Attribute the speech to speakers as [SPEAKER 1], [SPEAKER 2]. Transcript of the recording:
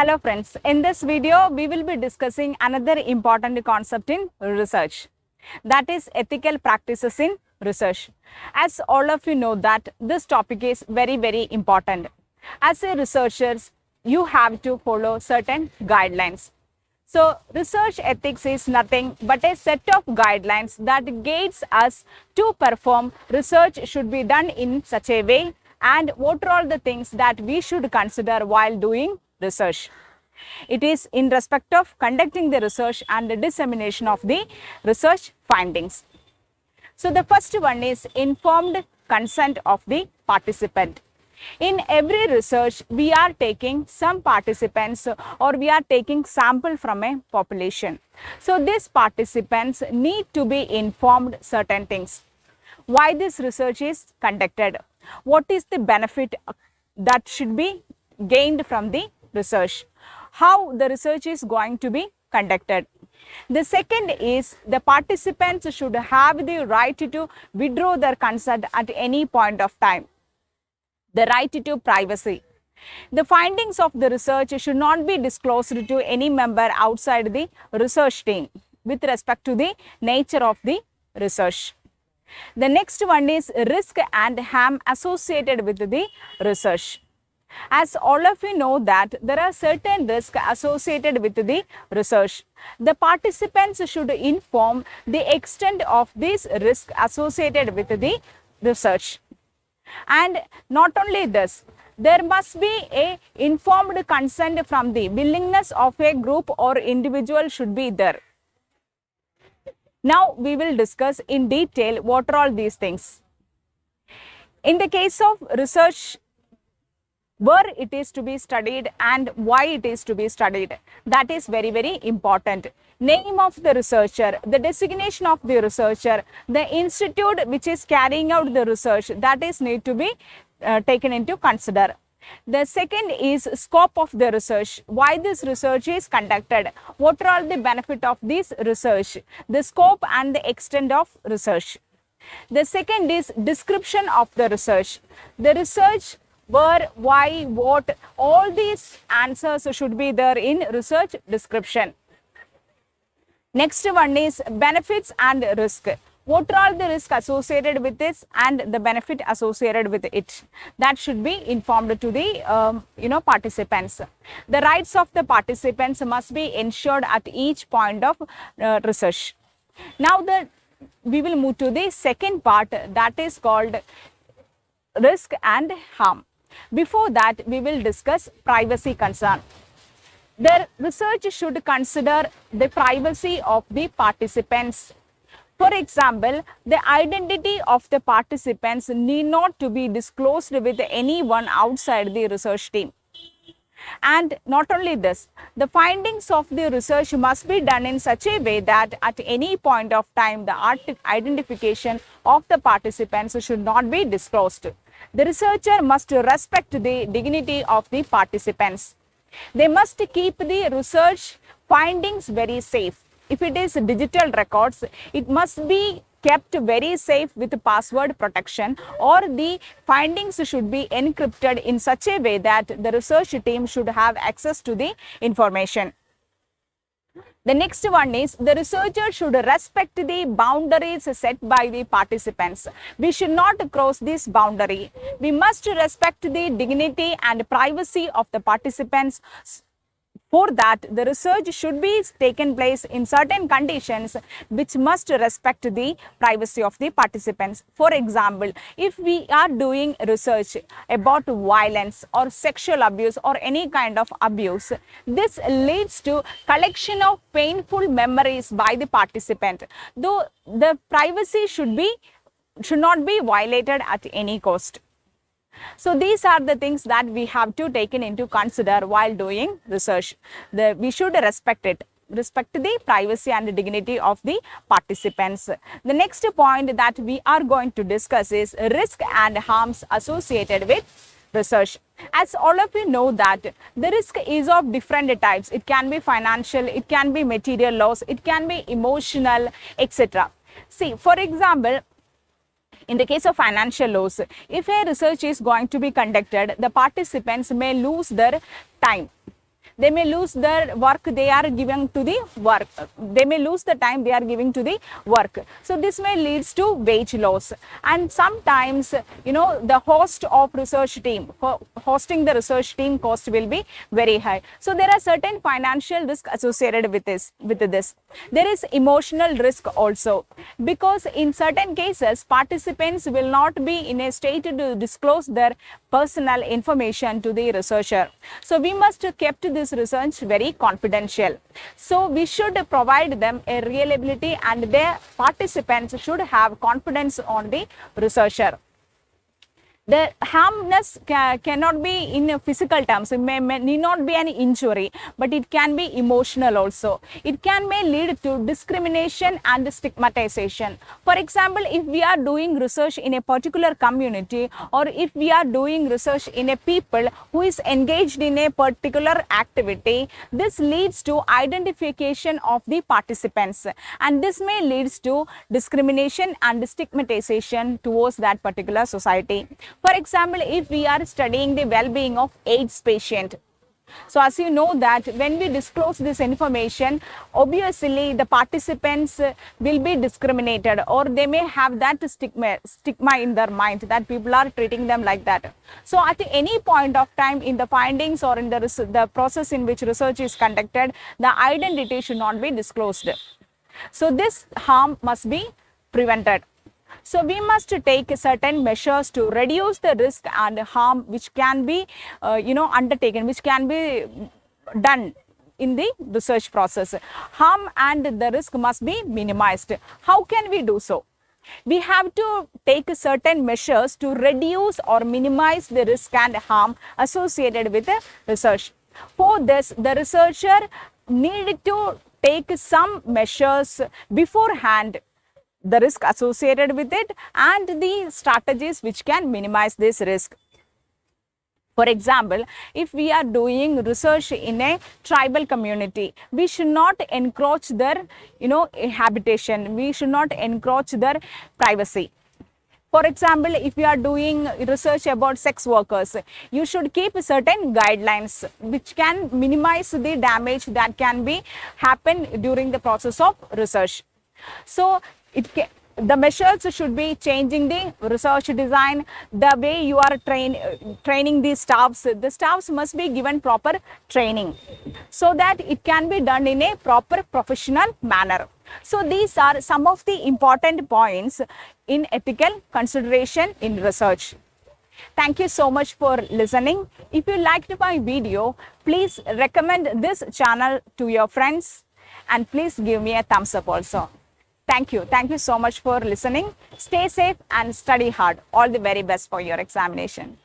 [SPEAKER 1] Hello friends, in this video we will be discussing another important concept in research, that is ethical practices in research. As all of you know that this topic is very important. As a researchers, you have to follow certain guidelines. So research ethics is nothing but a set of guidelines that guides us to perform research should be done in such a way, and what are all the things that we should consider while doing research. It is in respect of conducting the research and the dissemination of the research findings. So the first one is informed consent of the participant. In every research, we are taking some participants or we are taking sample from a population. So these participants need to be informed certain things. Why this research is conducted? What is the benefit that should be gained from the research? How the research is going to be conducted. The second is the participants should have the right to withdraw their consent at any point of time. The right to privacy. The findings of the research should not be disclosed to any member outside the research team with respect to the nature of the research. The next one is risk and harm associated with the research. As all of you know that there are certain risks associated with the research. The participants should inform the extent of this risk associated with the research. And not only this, there must be a informed consent from the willingness of a group or individual should be there. Now we will discuss in detail what are all these things. In the case of research, where it is to be studied and why it is to be studied, that is very important. Name of the researcher, the designation of the researcher, the institute which is carrying out the research, that is need to be taken into consider. The second is scope of the research, why this research is conducted, what are all the benefit of this research, the scope and the extent of research. The second is description of the research, the research where, why, what, all these answers should be there in research description. Next one is benefits and risk. What are all the risks associated with this and the benefit associated with it? That should be informed to the participants. The rights of the participants must be ensured at each point of research. Now we will move to the second part, that is called risk and harm. Before that, we will discuss privacy concern. The research should consider the privacy of the participants. For example, the identity of the participants need not to be disclosed with anyone outside the research team. And not only this, the findings of the research must be done in such a way that at any point of time, the identification of the participants should not be disclosed. The researcher must respect the dignity of the participants. They must keep the research findings very safe. If it is digital records, it must be kept very safe with password protection, or the findings should be encrypted in such a way that the research team should have access to the information. The next one is the researcher should respect the boundaries set by the participants. We should not cross this boundary. We must respect the dignity and privacy of the participants. For that, the research should be taken place in certain conditions which must respect the privacy of the participants. For example, if we are doing research about violence or sexual abuse or any kind of abuse, this leads to collection of painful memories by the participant. Though the privacy should not be violated at any cost. So these are the things that we have to take into consider while doing research. We should respect the privacy and dignity of the participants. The next point that we are going to discuss is risk and harms associated with research. As all of you know that the risk is of different types. It can be financial, it can be material loss, it can be emotional, etc. See, for example, in the case of financial loss, if a research is going to be conducted, the participants may lose their time. they may lose their work they are giving to the work. They may lose the time they are giving to the work. So this may leads to wage loss. And sometimes, the host of research team, hosting the research team cost will be very high. So there are certain financial risk associated with this. There is emotional risk also, because in certain cases participants will not be in a state to disclose their personal information to the researcher. So we must keep this research very confidential. So we should provide them a reliability, and their participants should have confidence on the researcher. The harmness cannot be in physical terms. It may need not be an injury, but it can be emotional also. It may lead to discrimination and stigmatization. For example, if we are doing research in a particular community, or if we are doing research in a people who is engaged in a particular activity, this leads to identification of the participants, and this may leads to discrimination and stigmatization towards that particular society. For example, if we are studying the well-being of AIDS patient, so as you know that when we disclose this information, obviously the participants will be discriminated, or they may have that stigma in their mind that people are treating them like that. So at any point of time in the findings or in the process in which research is conducted, the identity should not be disclosed. So this harm must be prevented. So we must take certain measures to reduce the risk and harm which can be undertaken, which can be done in the research process. Harm and the risk must be minimized. How can we do so? We have to take certain measures to reduce or minimize the risk and harm associated with the research. For this, the researcher needed to take some measures beforehand, the risk associated with it and the strategies which can minimize this risk. For example, if we are doing research in a tribal community, we should not encroach their habitation, we should not encroach their privacy. For example, if you are doing research about sex workers, you should keep certain guidelines which can minimize the damage that can be happen during the process of research. So the measures should be changing the research design, the way you are training the staffs. The staffs must be given proper training so that it can be done in a proper professional manner. So these are some of the important points in ethical consideration in research. Thank you so much for listening. If you liked my video, please recommend this channel to your friends, and please give me a thumbs up also. Thank you. Thank you so much for listening. Stay safe and study hard. All the very best for your examination.